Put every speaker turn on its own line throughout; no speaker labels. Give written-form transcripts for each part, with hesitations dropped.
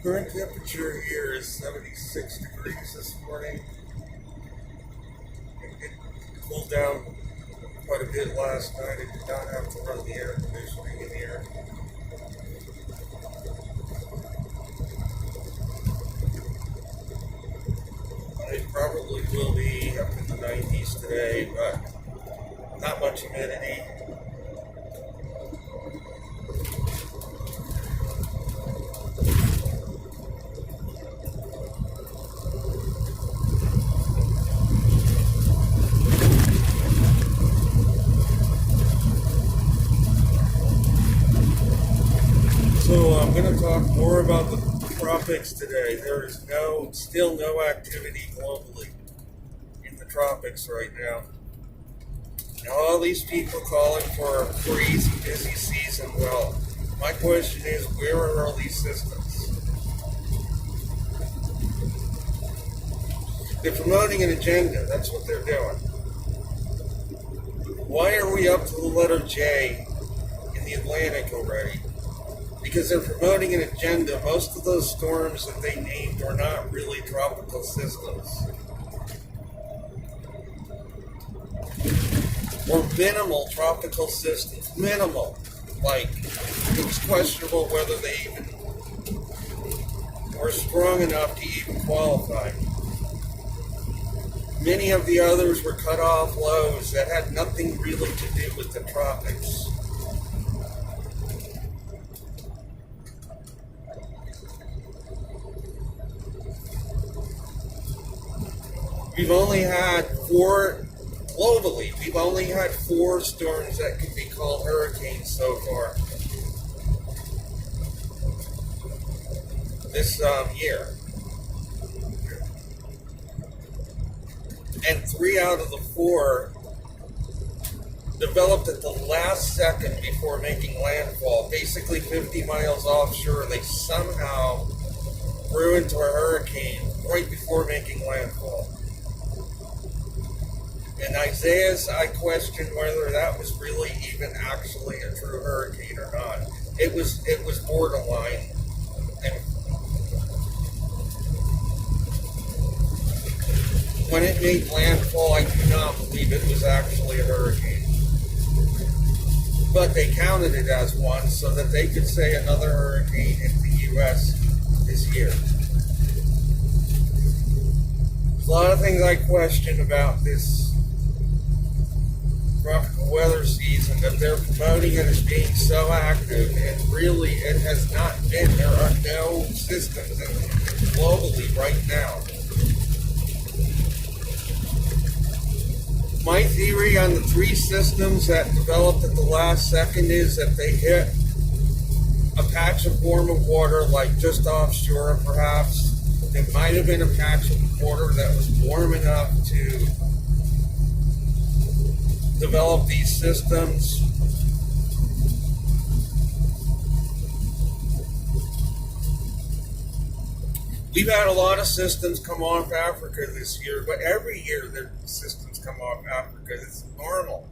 Current temperature here is 76 degrees this morning. It cooled down quite a bit last night. I did not have to run the air conditioning in here. It probably will be up in the 90s today, but not much humidity. So I'm going to talk more about the tropics today. There is still no activity globally in the tropics right now. Now all these people calling for a crazy busy season, well, my question is, where are all these systems? They're promoting an agenda, that's what they're doing. Why are we up to the letter J in the Atlantic already? Because they're promoting an agenda. Most of those storms that they named are not really tropical systems. Or minimal tropical systems. Minimal. Like, it's questionable whether they even were strong enough to even qualify. Many of the others were cut off lows that had nothing really to do with the tropics. We've only had we've only had four storms that could be called hurricanes so far this year. And 3 out of the 4 developed at the last second before making landfall. Basically 50 miles offshore, they somehow grew into a hurricane right before making landfall. And Isaiah's, I question whether that was really even actually a true hurricane or not. It was borderline. And when it made landfall, I do not believe it was actually a hurricane. But they counted it as one so that they could say another hurricane hit the U.S. this year. There's a lot of things I question about this tropical weather season, that they're promoting it as being so active, and really it has not been. There are no systems globally right now. My theory on the 3 systems that developed at the last second is that they hit a patch of warmer water, like just offshore perhaps. There might have been a patch of water that was warm enough to develop these systems. We've had a lot of systems come off Africa this year, but every year the systems come off Africa. It's normal.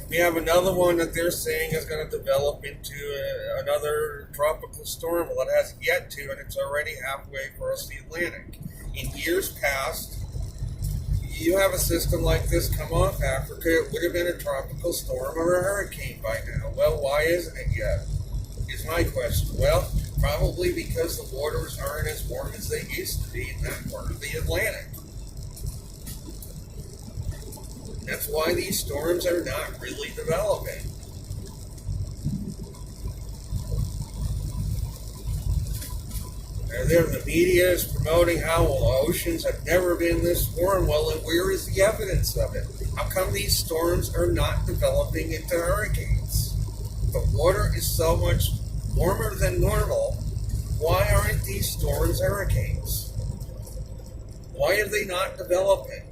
We have another one that they're saying is going to develop into another tropical storm. Well, it hasn't yet to, and it's already halfway across the Atlantic. In years past, you have a system like this come off Africa, it would have been a tropical storm or a hurricane by now. Well, why isn't it yet? Is my question. Well, probably because the waters aren't as warm as they used to be in that part of the Atlantic. That's why these storms are not really developing. The media is promoting how oceans have never been this warm. Well, and where is the evidence of it? How come these storms are not developing into hurricanes? The water is so much warmer than normal. Why aren't these storms hurricanes? Why are they not developing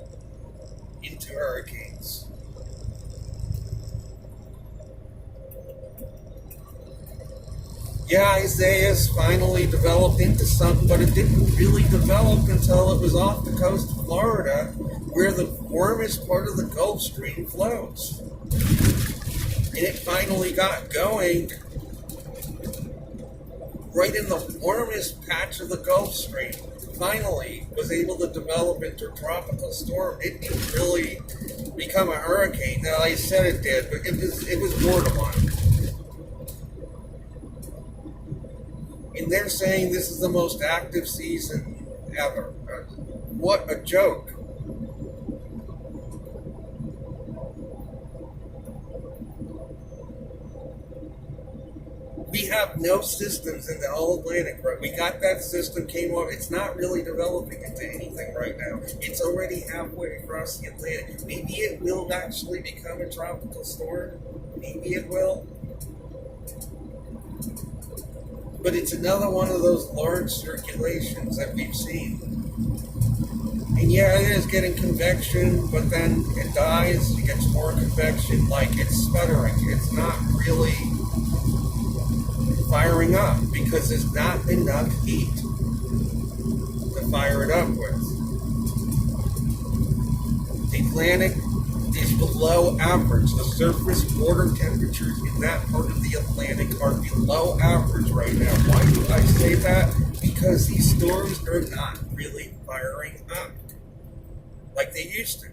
into hurricanes? Yeah, Isaiah's finally developed into something, but it didn't really develop until it was off the coast of Florida, where the warmest part of the Gulf Stream flows. And it finally got going right in the warmest patch of the Gulf Stream. Finally was able to develop into a tropical storm. It didn't really become a hurricane. Now, I said it did, but it was borderline. And they're saying this is the most active season ever. What a joke. We have no systems in the whole Atlantic, right? We got that system, came on. It's not really developing into anything right now. It's already halfway across the Atlantic. Maybe it will actually become a tropical storm. Maybe it will. But it's another one of those large circulations that we've seen. And yeah, it is getting convection, but then it dies, it gets more convection, like it's sputtering. It's not really firing up because there's not enough heat to fire it up with. The Atlantic is below average. The surface water temperatures in that part of the Atlantic are below average right now. Why do I say that? Because these storms are not really firing up like they used to.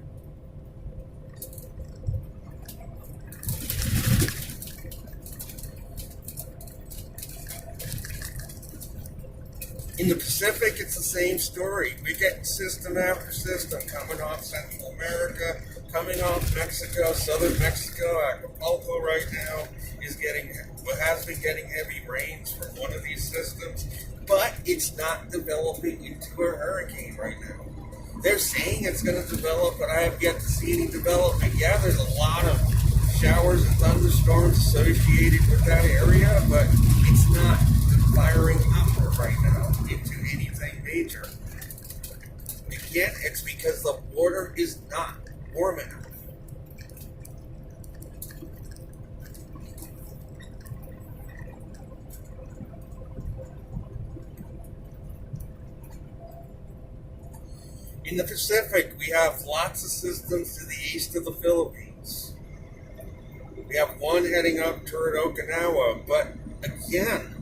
In the Pacific, it's the same story. We get system after system coming off Central America, coming off Mexico, southern Mexico. Acapulco right now has been getting heavy rains from one of these systems, but it's not developing into a hurricane right now. They're saying it's going to develop, but I have yet to see any development. Yeah, there's a lot of showers and thunderstorms associated with that area, but it's not firing upward right now into anything major. Again, it's because the water is not warm enough. In the Pacific, we have lots of systems to the east of the Philippines. We have one heading up toward Okinawa, but again,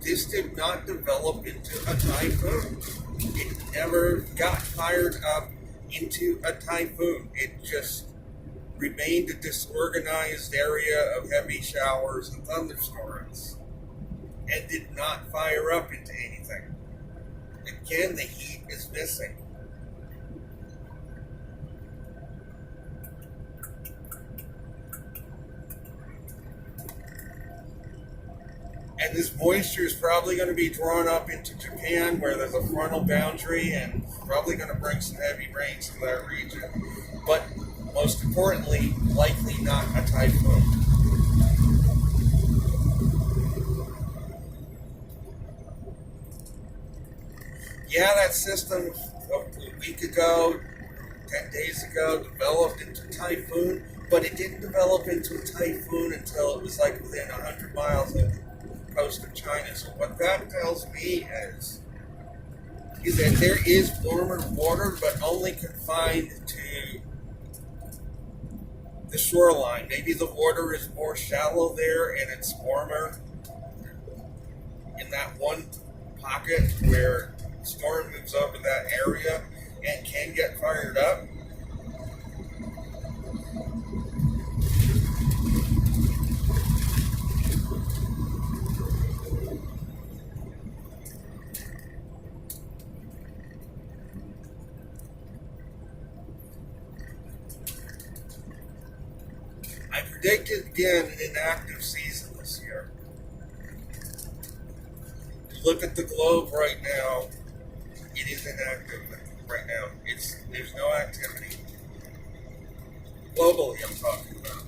this did not develop into a typhoon. It never got fired up into a typhoon. It just remained a disorganized area of heavy showers and thunderstorms and did not fire up into anything. Again, the heat is missing. And this moisture is probably going to be drawn up into Japan, where there's a frontal boundary, and probably going to bring some heavy rains to that region. But most importantly, likely not a typhoon. Yeah, that system a week ago, 10 days ago, developed into a typhoon, but it didn't develop into a typhoon until it was like within 100 miles of the coast of China. So what that tells me is that there is warmer water, but only confined to the shoreline. Maybe the water is more shallow there and it's warmer in that one pocket where the storm moves over that area and can get fired up. I predicted again an inactive season this year. You look at the globe right now, it is inactive right now. There's no activity. Globally, I'm talking about.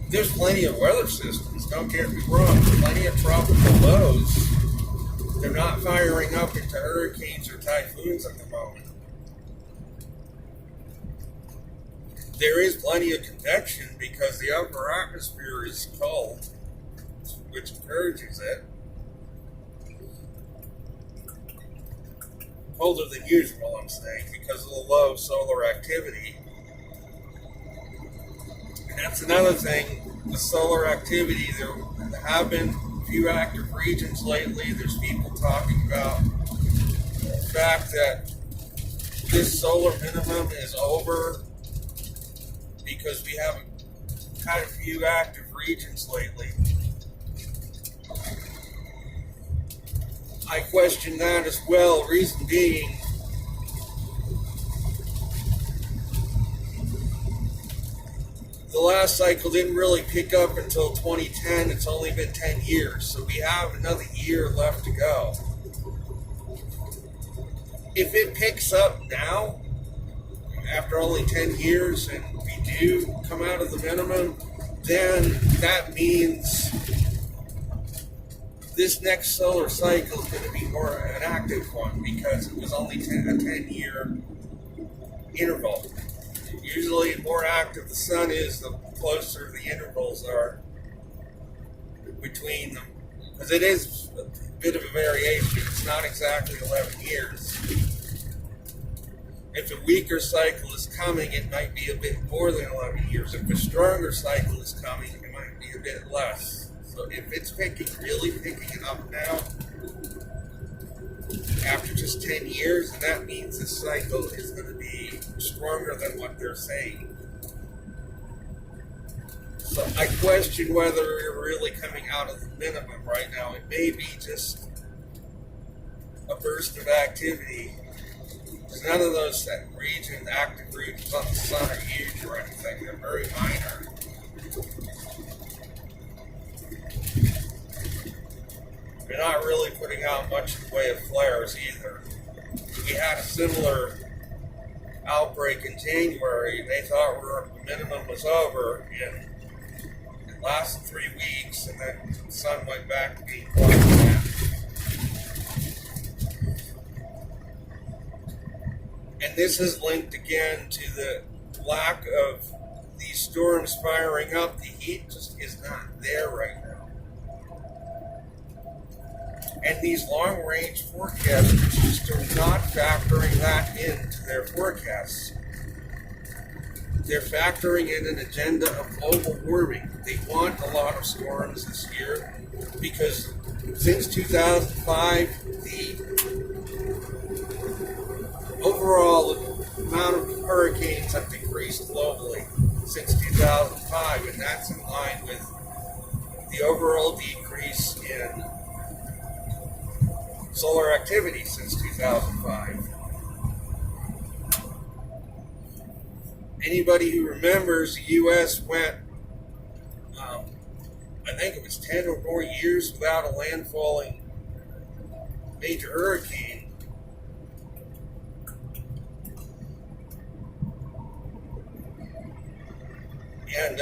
There's plenty of weather systems, don't get me wrong. Plenty of tropical lows. They're not firing up into hurricanes or typhoons at the moment. There is plenty of convection because the upper atmosphere is cold, which encourages it. colder than usual, I'm saying, because of the low solar activity. And that's another thing, the solar activity. There have been a few active regions lately. There's people talking about the fact that this solar minimum is over because we have kind of few active regions lately. I question that as well. Reason being, the last cycle didn't really pick up until 2010. It's only been 10 years, so we have another year left to go. If it picks up now, after only 10 years, and we do come out of the minimum, then that means this next solar cycle is going to be more an active one because it was only a 10-year interval. Usually, the more active the sun is, the closer the intervals are between them. Because it is a bit of a variation. It's not exactly 11 years. If a weaker cycle is coming, it might be a bit more than 11 years. If a stronger cycle is coming, it might be a bit less. So if it's really picking it up now, after just 10 years, and that means this cycle is going to be stronger than what they're saying. So I question whether we're really coming out of the minimum right now. It may be just a burst of activity. Because none of those regions, active regions on the sun are huge or anything. They're very minor. They're not really putting out much in the way of flares either. We had a similar outbreak in January. They thought the minimum was over, and it lasted 3 weeks, and then the sun went back to being hot again. And this is linked again to the lack of these storms firing up. The heat just is not there right now. And these long-range forecasters just are not factoring that into their forecasts. They're factoring in an agenda of global warming. They want a lot of storms this year because since 2005, the overall amount of hurricanes have decreased globally since 2005, and that's in line with the overall decrease in solar activity since 2005. Anybody who remembers, the U.S. went, I think it was 10 or more years without a landfalling major hurricane. And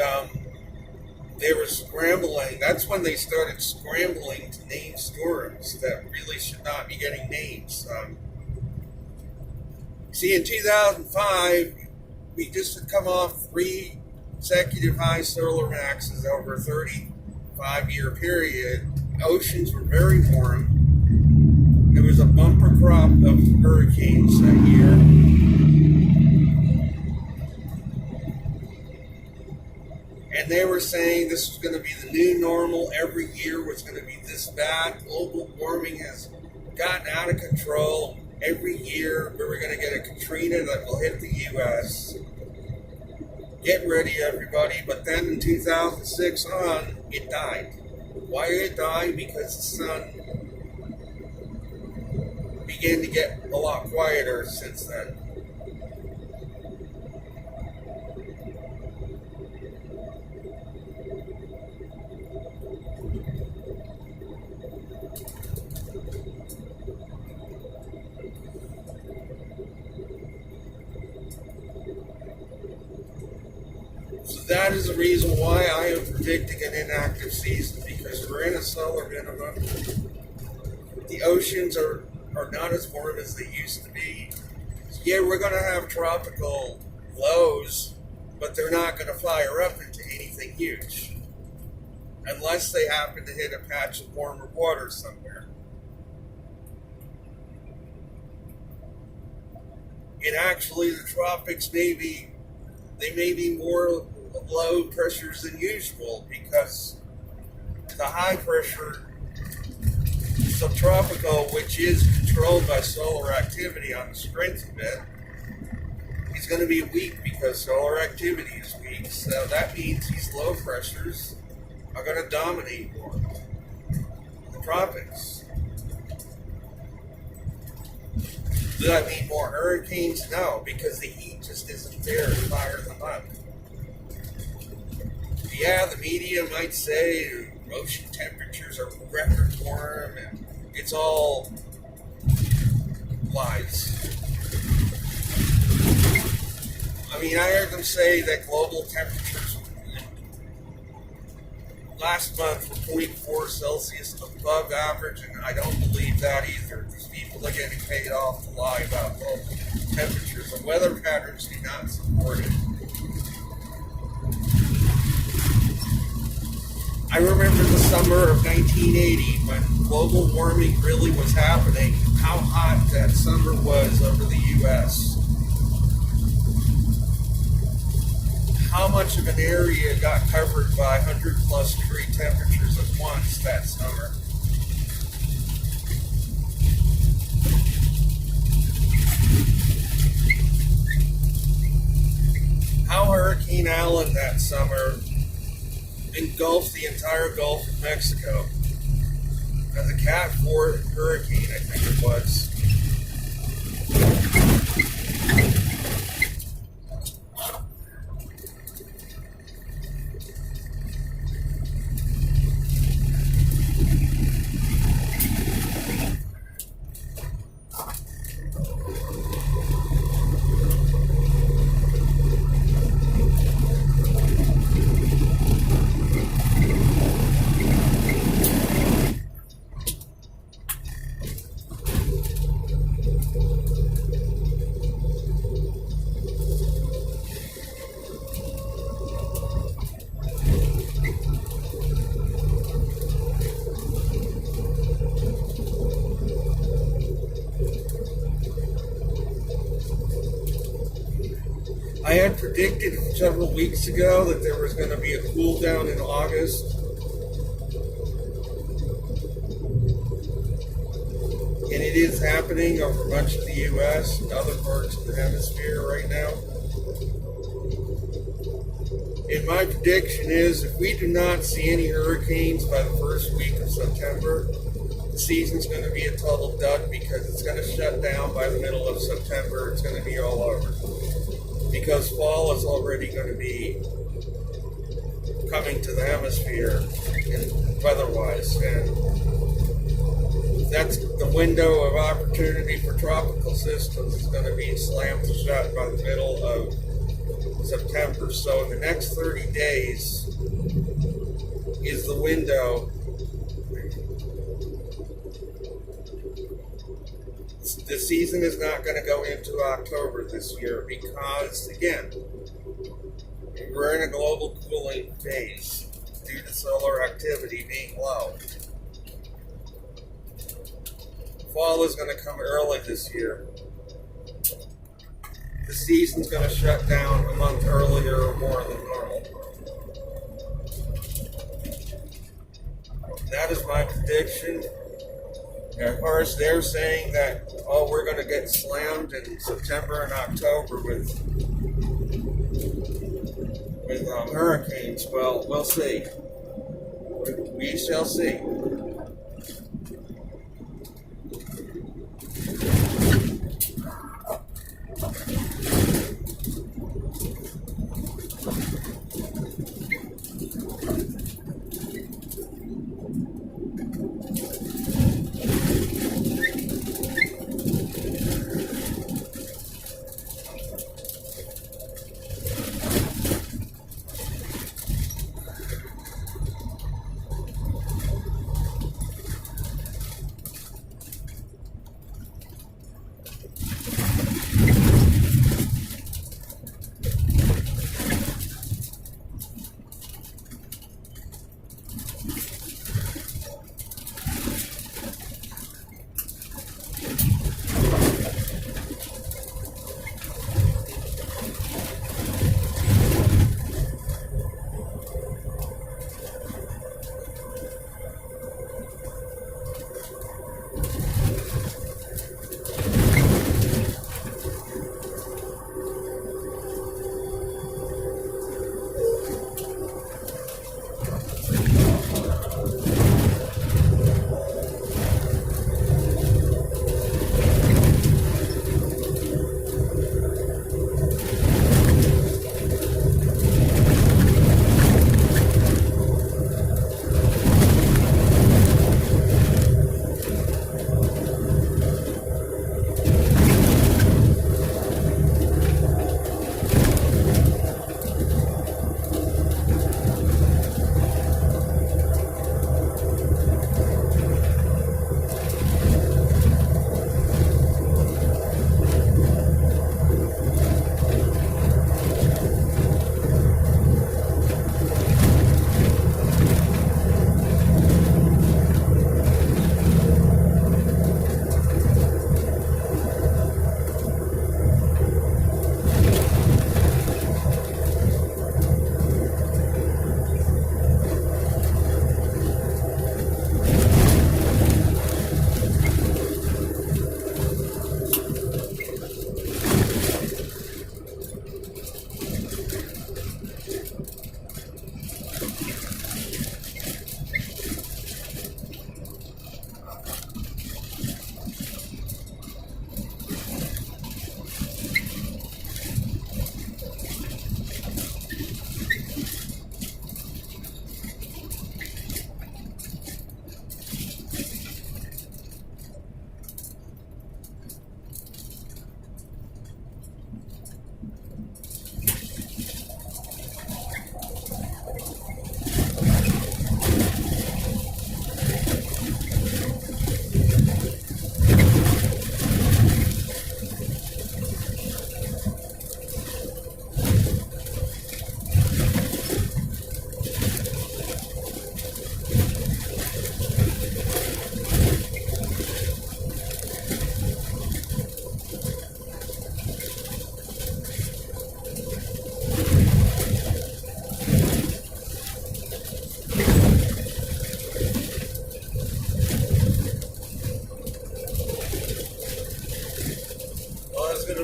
they were scrambling. That's when they started scrambling to name storms that really should not be getting names. See, in 2005, we just had come off 3 consecutive high solar maxes over a 35-year period. Oceans were very warm. There was a bumper crop of hurricanes that year. And they were saying this was going to be the new normal. Every year was going to be this bad. Global warming has gotten out of control. Every year we were going to get a Katrina that will hit the U.S. Get ready, everybody. But then in 2006 on, it died. Why did it die? Because the sun began to get a lot quieter since then. So that is the reason why I am predicting an inactive season, because we're in a solar minimum. The oceans are not as warm as they used to be. So yeah, we're going to have tropical lows, but they're not going to fire up into anything huge. Unless they happen to hit a patch of warmer water somewhere. And actually, the tropics may be more low pressures than usual because the high pressure subtropical, which is controlled by solar activity on the strength of it, is going to be weak because solar activity is weak. So that means these low pressures are going to dominate more the tropics. Does that mean more hurricanes? No, because the heat just isn't there to fire them up. Yeah, the media might say ocean temperatures are record warm, and it's all lies. I mean, I heard them say that global temperatures last month were 0.4 Celsius above average, and I don't believe that either, because people are getting paid off to lie about global temperatures. The weather patterns do not support it. I remember the summer of 1980 when global warming really was happening, how hot that summer was over the U.S. How much of an area got covered by 100 plus degree temperatures at once that summer. How Hurricane Allen that summer engulfed the entire Gulf of Mexico as a Cat 4 hurricane, I think it was. I had predicted several weeks ago that there was going to be a cool down in August. And it is happening over much of the U.S. and other parts of the hemisphere right now. And my prediction is if we do not see any hurricanes by the first week of September, the season's going to be a total dud because it's going to shut down by the middle of September. It's going to be all over. Because fall is already going to be coming to the hemisphere weather-wise. And that's the window of opportunity for tropical systems is going to be slammed shut by the middle of September. So in the next 30 days is the window. The season is not going to go into October this year because, again, we're in a global cooling phase due to solar activity being low. Fall is going to come early this year. The season's going to shut down a month earlier or more than normal. That is my prediction. Of course, they're saying that, oh, we're going to get slammed in September and October with hurricanes. Well, we'll see. We shall see.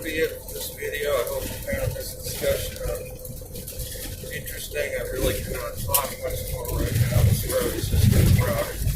be it for this video. I hope you found this discussion interesting. I really cannot talk much more right now. This road is just too crowded.